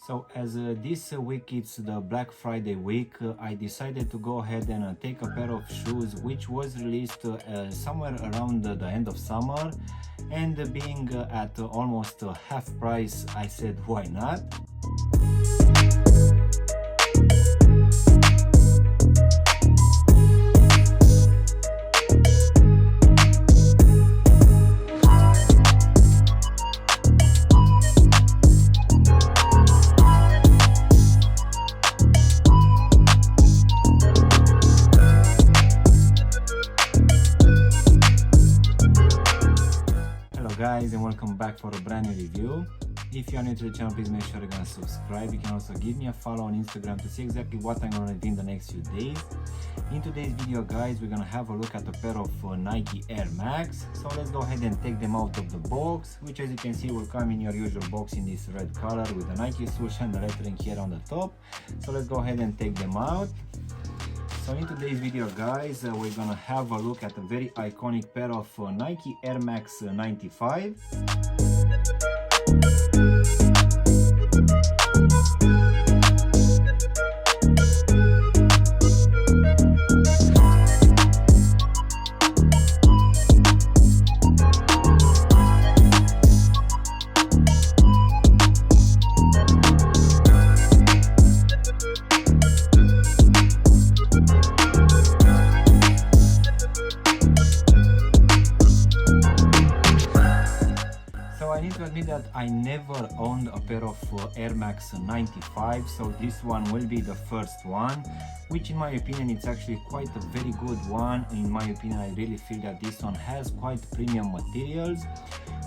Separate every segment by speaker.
Speaker 1: So as this week it's the Black Friday week, I decided to go ahead and take a pair of shoes which was released somewhere around the end of summer, and being at almost half price, I said why not. Guys, and welcome back for a brand new review. If you are new to the channel, please make sure you're gonna subscribe. You can also give me a follow on Instagram to see exactly what I'm gonna do in the next few days. In today's video, guys, we're gonna have a look at a pair of Nike Air Max. So let's go ahead and take them out of the box, which as you can see will come in your usual box in this red color with the Nike swoosh and the lettering here on the top. So let's go ahead and take them out. So in today's video, guys, we're gonna have a look at a very iconic pair of Nike Air Max 95. I need to admit that I never owned a pair of Air Max 95, so this one will be the first one, which in my opinion it's actually quite a very good one. In my opinion, I really feel that this one has quite premium materials.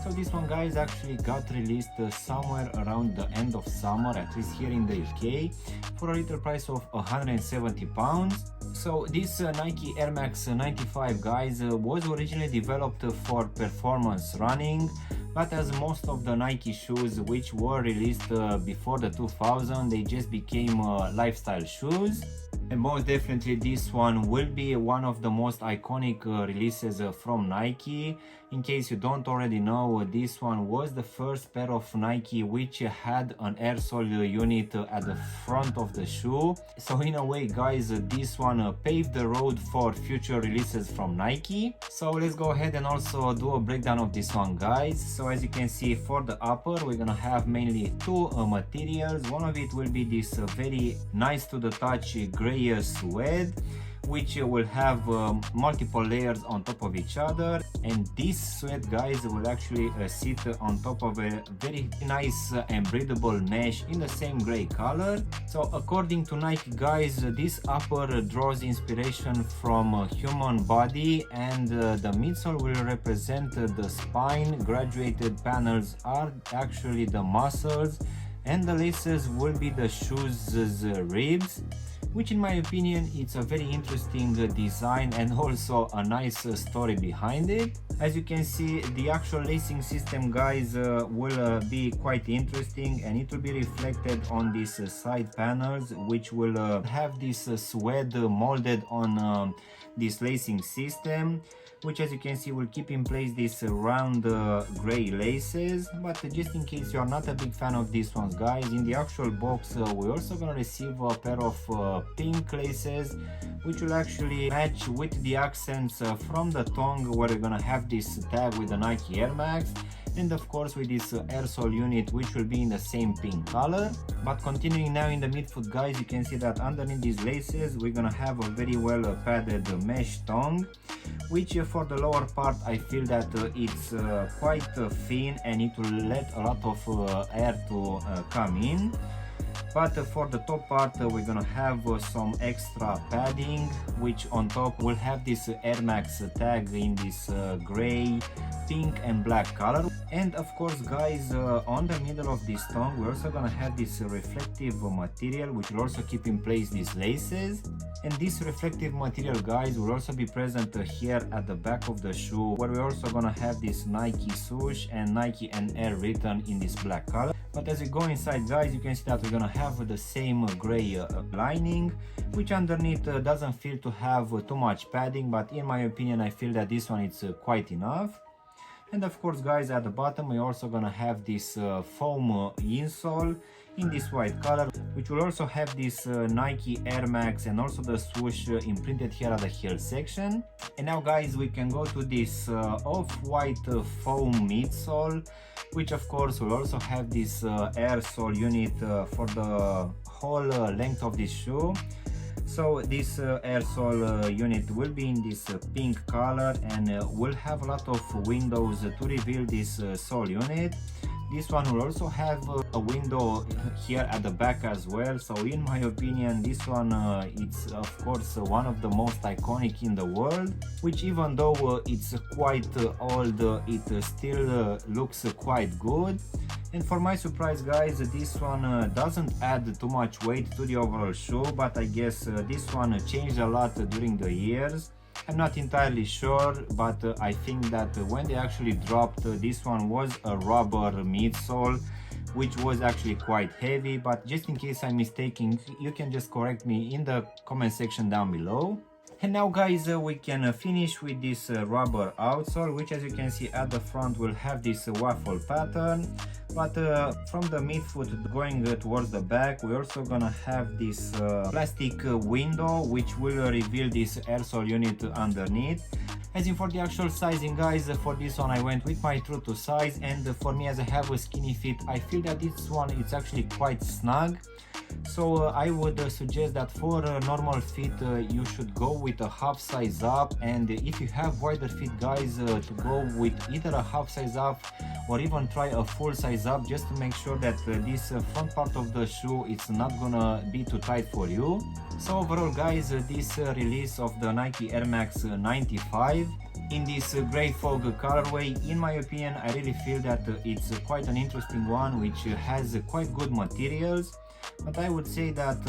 Speaker 1: So this one, guys, actually got released somewhere around the end of summer, at least here in the UK, for a retail price of £170. So this Nike Air Max 95, guys, was originally developed for performance running, but as most of the Nike shoes which were released before the 2000, they just became lifestyle shoes. And most definitely this one will be one of the most iconic releases from Nike. In case you don't already know, this one was the first pair of Nike which had an air sole unit at the front of the shoe. So in a way, guys, this one paved the road for future releases from Nike. So let's go ahead and also do a breakdown of this one, guys. So as you can see, for the upper we're gonna have mainly two materials. One of it will be this very nice to the touch gray suede, which will have multiple layers on top of each other, and this suede, guys, will actually sit on top of a very nice and breathable mesh in the same gray color. So according to Nike, guys, this upper draws inspiration from a human body, and the midsole will represent the spine. Graduated panels are actually the muscles, and the laces will be the shoe's ribs, which in my opinion it's a very interesting design and also a nice story behind it. As you can see, the actual lacing system, guys, will be quite interesting, and it will be reflected on these side panels, which will have this suede molded on this lacing system, which as you can see will keep in place these round gray laces. But just in case you are not a big fan of these ones, guys, in the actual box we're also gonna receive a pair of pink laces, which will actually match with the accents from the tongue, where you're gonna have this tag with the Nike Air Max, and of course with this air sole unit, which will be in the same pink color. But continuing now in the midfoot, guys, you can see that underneath these laces we're gonna have a very well padded mesh tongue, which for the lower part I feel that it's quite thin and it will let a lot of air to come in. But for the top part we're gonna have some extra padding, which on top will have this Air Max tag in this gray, pink and black color. And of course, guys, on the middle of this tongue we're also gonna have this reflective material, which will also keep in place these laces. And this reflective material, guys, will also be present here at the back of the shoe, where we're also gonna have this Nike swoosh and Nike and Air written in this black color. But as you go inside, guys, you can see that we're gonna have the same gray lining, which underneath doesn't feel to have too much padding, but in my opinion I feel that this one is quite enough. And of course guys, at the bottom we're also gonna have this foam insole in this white color, which will also have this Nike Air Max and also the swoosh imprinted here at the heel section. And now guys, we can go to this off-white foam midsole, which of course will also have this air sole unit for the whole length of this shoe. So this air sole unit will be in this pink color and will have a lot of windows to reveal this sole unit. This one will also have a window here at the back as well. So in my opinion, this one it's of course one of the most iconic in the world, which even though it's quite old, it still looks quite good. And for my surprise guys, this one doesn't add too much weight to the overall shoe, but I guess this one changed a lot during the years. I'm not entirely sure, but I think that when they actually dropped, this one was a rubber midsole, which was actually quite heavy. But just in case I'm mistaken, you can just correct me in the comment section down below. And now guys, we can finish with this rubber outsole, which as you can see at the front will have this waffle pattern. But from the midfoot going towards the back, we're also gonna have this plastic window, which will reveal this air sole unit underneath. As in for the actual sizing guys, for this one I went with my true to size, and for me, as I have a skinny fit, I feel that this one is actually quite snug. So I would suggest that for a normal fit you should go with a half size up, and if you have wider feet guys, to go with either a half size up or even try a full size up, just to make sure that this front part of the shoe it's not gonna be too tight for you. So overall guys, this release of the Nike Air Max 95 in this grey fog colorway, in my opinion, I really feel that it's quite an interesting one, which has quite good materials. But I would say that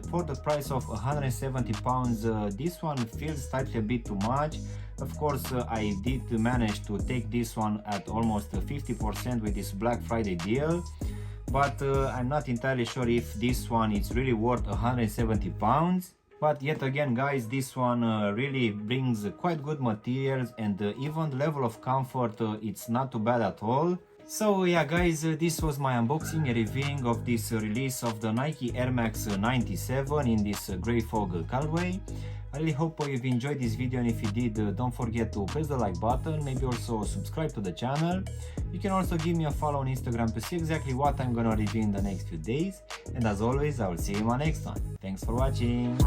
Speaker 1: for the price of 170 pounds, this one feels slightly a bit too much. Of course, I did manage to take this one at almost 50% with this Black Friday deal. But I'm not entirely sure if this one is really worth 170 pounds. But yet again guys, this one really brings quite good materials, and even the level of comfort, it's not too bad at all. So yeah guys, this was my unboxing and reviewing of this release of the Nike Air Max 97 in this grey fog colorway. I really hope you've enjoyed this video, and if you did, don't forget to press the like button, maybe also subscribe to the channel. You can also give me a follow on Instagram to see exactly what I'm gonna review in the next few days. And as always, I will see you in my next one. Thanks for watching.